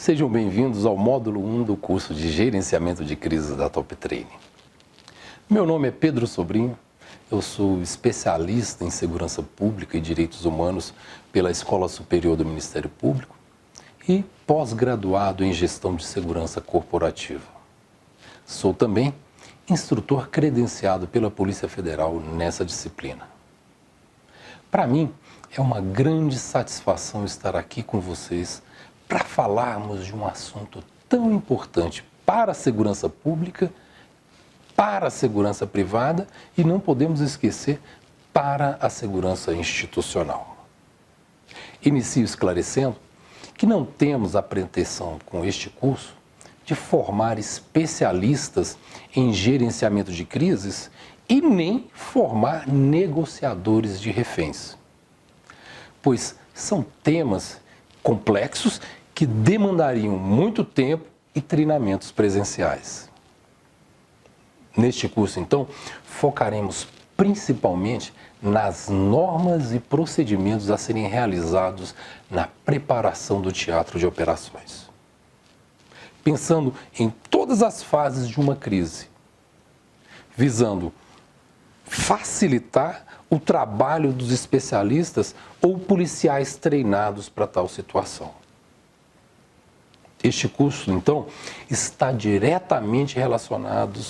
Sejam bem-vindos ao módulo 1 do curso de Gerenciamento de Crises da Top Training. Meu nome é Pedro Sobrinho, eu sou especialista em Segurança Pública e Direitos Humanos pela Escola Superior do Ministério Público e pós-graduado em Gestão de Segurança Corporativa. Sou também instrutor credenciado pela Polícia Federal nessa disciplina. Para mim, é uma grande satisfação estar aqui com vocês para falarmos de um assunto tão importante para a segurança pública, para a segurança privada e, não podemos esquecer, para a segurança institucional. Inicio esclarecendo que não temos a pretensão com este curso de formar especialistas em gerenciamento de crises e nem formar negociadores de reféns, pois são temas complexos que demandariam muito tempo e treinamentos presenciais. Neste curso, então, focaremos principalmente nas normas e procedimentos a serem realizados na preparação do teatro de operações, pensando em todas as fases de uma crise, visando facilitar o trabalho dos especialistas ou policiais treinados para tal situação. Este curso, então, está diretamente relacionado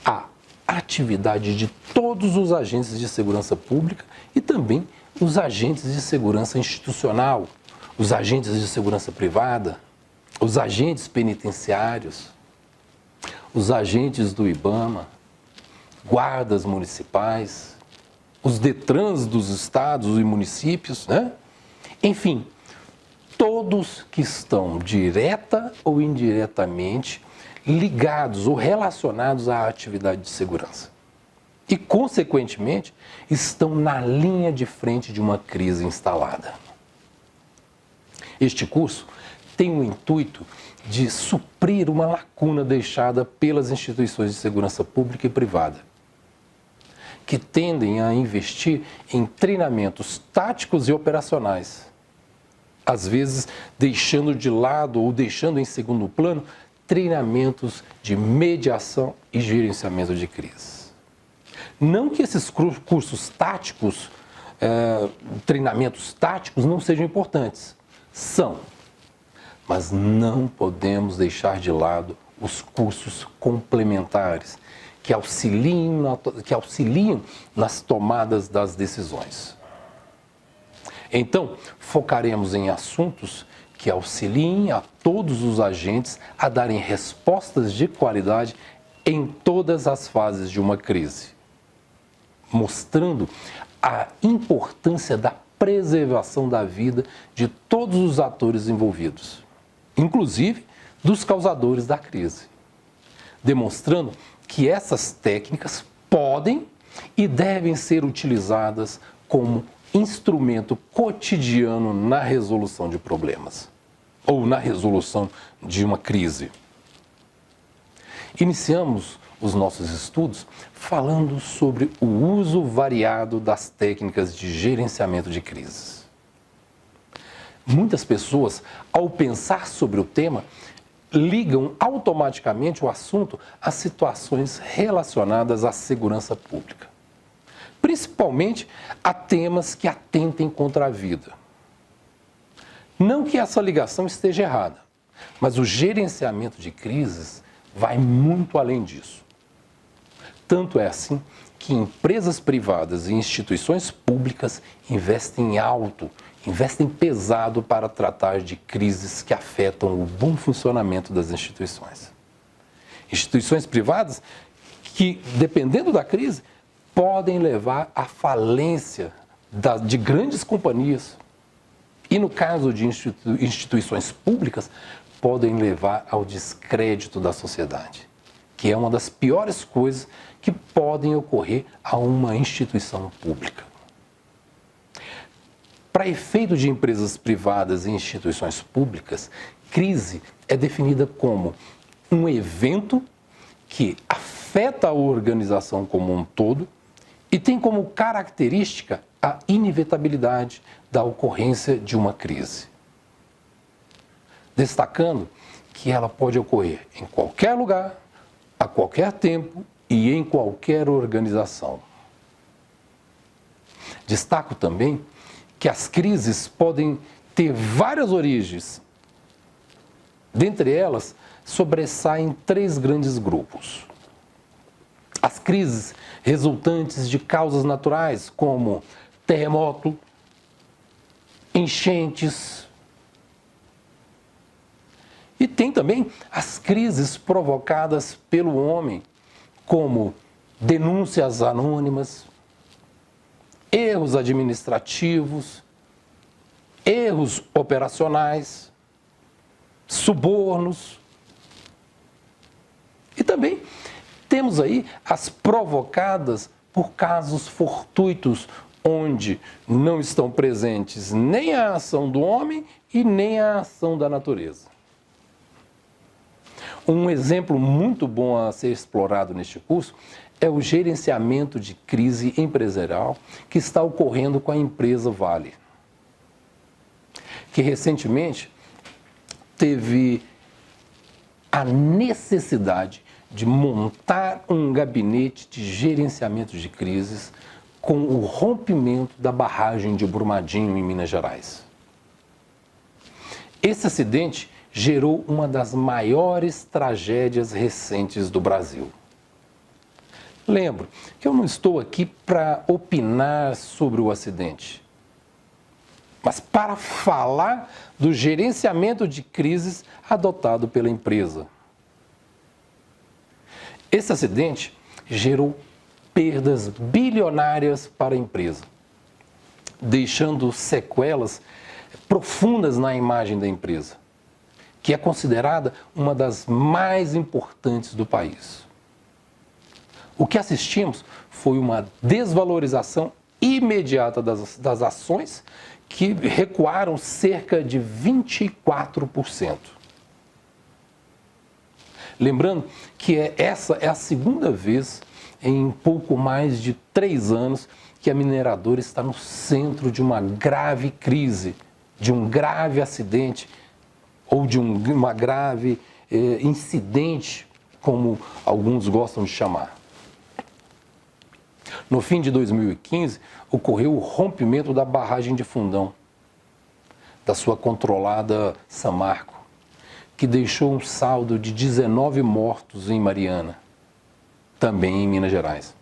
à atividade de todos os agentes de segurança pública e também os agentes de segurança institucional, os agentes de segurança privada, os agentes penitenciários, os agentes do IBAMA, guardas municipais, os DETRANs dos estados e municípios, né? Enfim, todos que estão direta ou indiretamente ligados ou relacionados à atividade de segurança e, consequentemente, estão na linha de frente de uma crise instalada. Este curso tem o intuito de suprir uma lacuna deixada pelas instituições de segurança pública e privada, que tendem a investir em treinamentos táticos e operacionais, às vezes deixando de lado ou deixando em segundo plano treinamentos de mediação e gerenciamento de crises. Não que esses cursos táticos, treinamentos táticos não sejam importantes, são, mas não podemos deixar de lado os cursos complementares que auxiliam nas tomadas das decisões. Então, focaremos em assuntos que auxiliem a todos os agentes a darem respostas de qualidade em todas as fases de uma crise, mostrando a importância da preservação da vida de todos os atores envolvidos, inclusive dos causadores da crise, demonstrando que essas técnicas podem e devem ser utilizadas como instrumento cotidiano na resolução de problemas ou na resolução de uma crise. Iniciamos os nossos estudos falando sobre o uso variado das técnicas de gerenciamento de crises. Muitas pessoas, ao pensar sobre o tema, ligam automaticamente o assunto a situações relacionadas à segurança pública, principalmente a temas que atentem contra a vida. Não que essa ligação esteja errada, mas o gerenciamento de crises vai muito além disso. Tanto é assim que empresas privadas e instituições públicas investem alto, investem pesado para tratar de crises que afetam o bom funcionamento das instituições. Instituições privadas que, dependendo da crise, podem levar à falência de grandes companhias e, no caso de instituições públicas, podem levar ao descrédito da sociedade, que é uma das piores coisas que podem ocorrer a uma instituição pública. Para efeito de empresas privadas e instituições públicas, crise é definida como um evento que afeta a organização como um todo e tem como característica a inevitabilidade da ocorrência de uma crise. destacando que ela pode ocorrer em qualquer lugar, a qualquer tempo e em qualquer organização. Destaco também que as crises podem ter várias origens. Dentre elas, sobressaem 3 grandes grupos. As crises resultantes de causas naturais, como terremoto, enchentes. E tem também as crises provocadas pelo homem, como denúncias anônimas, erros administrativos, erros operacionais, subornos. E também temos aí as provocadas por casos fortuitos, onde não estão presentes nem a ação do homem e nem a ação da natureza. Um exemplo muito bom a ser explorado neste curso é o gerenciamento de crise empresarial que está ocorrendo com a empresa Vale, que recentemente teve a necessidade de montar um gabinete de gerenciamento de crises com o rompimento da barragem de Brumadinho, em Minas Gerais. Esse acidente gerou uma das maiores tragédias recentes do Brasil. Lembro que eu não estou aqui para opinar sobre o acidente, mas para falar do gerenciamento de crises adotado pela empresa. Esse acidente gerou perdas bilionárias para a empresa, deixando sequelas profundas na imagem da empresa, que é considerada uma das mais importantes do país. O que assistimos foi uma desvalorização imediata das ações, que recuaram cerca de 24%. Lembrando que essa é a segunda vez em pouco mais de 3 anos que a mineradora está no centro de uma grave crise, de um grave acidente ou de uma grave incidente, como alguns gostam de chamar. No fim de 2015, ocorreu o rompimento da barragem de Fundão, da sua controlada Samarco, que deixou um saldo de 19 mortos em Mariana, também em Minas Gerais.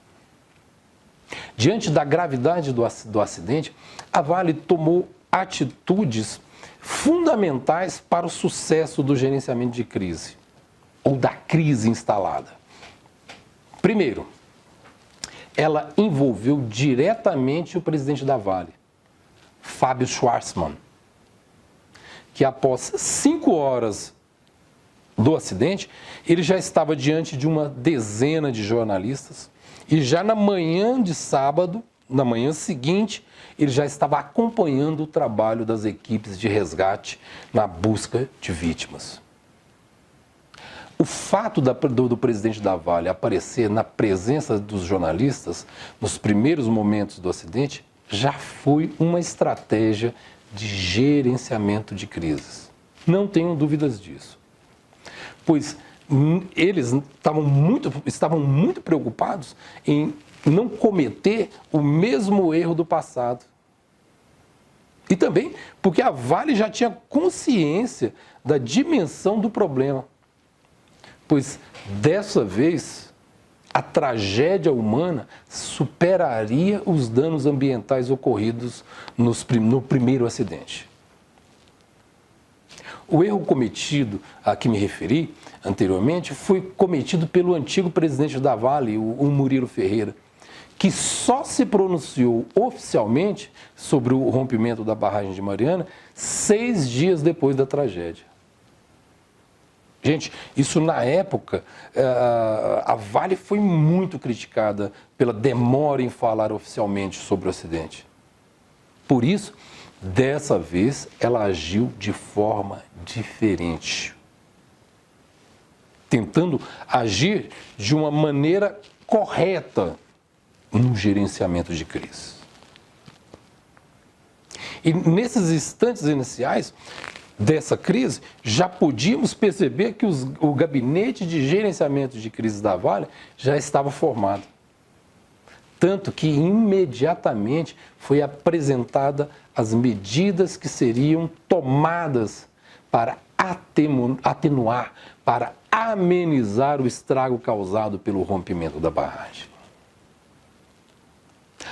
Diante da gravidade do acidente, a Vale tomou atitudes fundamentais para o sucesso do gerenciamento de crise, ou da crise instalada. Primeiro, ela envolveu diretamente o presidente da Vale, Fábio Schwartzman, que após 5 horas do acidente, ele já estava diante de uma dezena de jornalistas e já na manhã de sábado, na manhã seguinte, ele já estava acompanhando o trabalho das equipes de resgate na busca de vítimas. O fato do presidente da Vale aparecer na presença dos jornalistas nos primeiros momentos do acidente já foi uma estratégia de gerenciamento de crises. Não tenham dúvidas disso. Pois eles estavam muito preocupados em não cometer o mesmo erro do passado. E também porque a Vale já tinha consciência da dimensão do problema. Pois dessa vez a tragédia humana superaria os danos ambientais ocorridos no primeiro acidente. O erro cometido a que me referi anteriormente foi cometido pelo antigo presidente da Vale, o Murilo Ferreira, que só se pronunciou oficialmente sobre o rompimento da barragem de Mariana 6 dias depois da tragédia. Gente, isso na época, a Vale foi muito criticada pela demora em falar oficialmente sobre o acidente. Por isso, dessa vez, ela agiu de forma diferente, tentando agir de uma maneira correta no gerenciamento de crise. E nesses instantes iniciais, dessa crise, já podíamos perceber que o gabinete de gerenciamento de crises da Vale já estava formado. Tanto que imediatamente foi apresentada as medidas que seriam tomadas para atenuar, para amenizar o estrago causado pelo rompimento da barragem.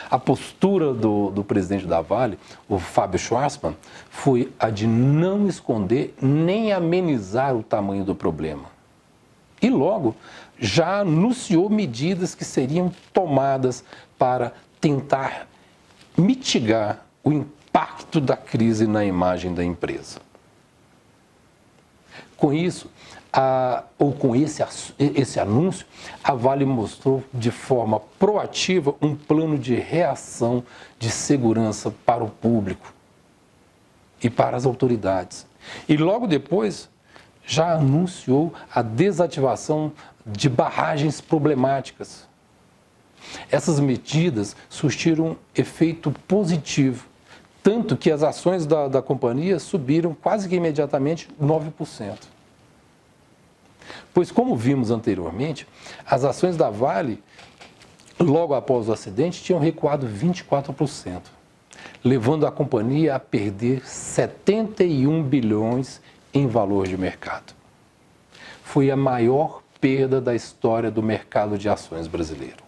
A postura do presidente da Vale, o Fábio Schwartzman, foi a de não esconder nem amenizar o tamanho do problema. E logo já anunciou medidas que seriam tomadas para tentar mitigar o impacto da crise na imagem da empresa. Com isso, com esse anúncio, a Vale mostrou de forma proativa um plano de reação de segurança para o público e para as autoridades. E logo depois, já anunciou a desativação de barragens problemáticas. Essas medidas surtiram efeito positivo, tanto que as ações da companhia subiram quase que imediatamente 9%. Pois, como vimos anteriormente, as ações da Vale, logo após o acidente, tinham recuado 24%, levando a companhia a perder 71 bilhões em valor de mercado. Foi a maior perda da história do mercado de ações brasileiro.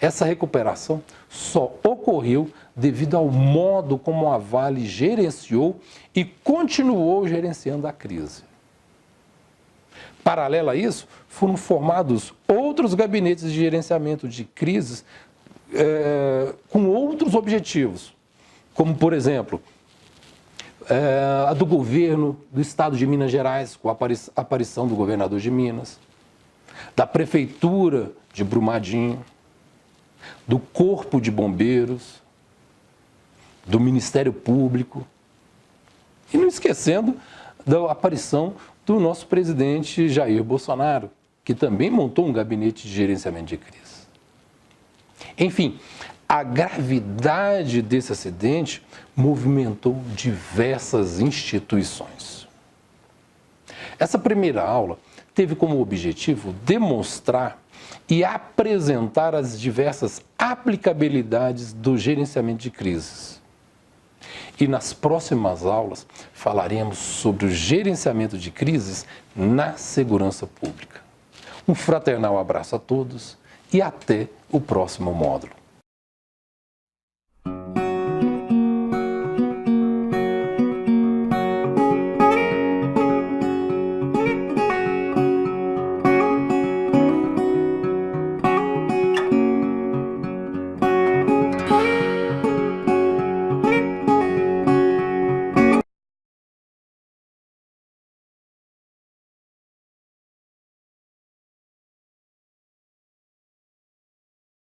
Essa recuperação só ocorreu devido ao modo como a Vale gerenciou e continuou gerenciando a crise. Paralelo a isso, foram formados outros gabinetes de gerenciamento de crises com outros objetivos, como, por exemplo, a do governo do estado de Minas Gerais, com a aparição do governador de Minas, da prefeitura de Brumadinho, do Corpo de Bombeiros, do Ministério Público, e não esquecendo da aparição do nosso presidente Jair Bolsonaro, que também montou um gabinete de gerenciamento de crise. Enfim, a gravidade desse acidente movimentou diversas instituições. Essa primeira aula teve como objetivo demonstrar e apresentar as diversas aplicabilidades do gerenciamento de crises. E nas próximas aulas falaremos sobre o gerenciamento de crises na segurança pública. Um fraternal abraço a todos e até o próximo módulo.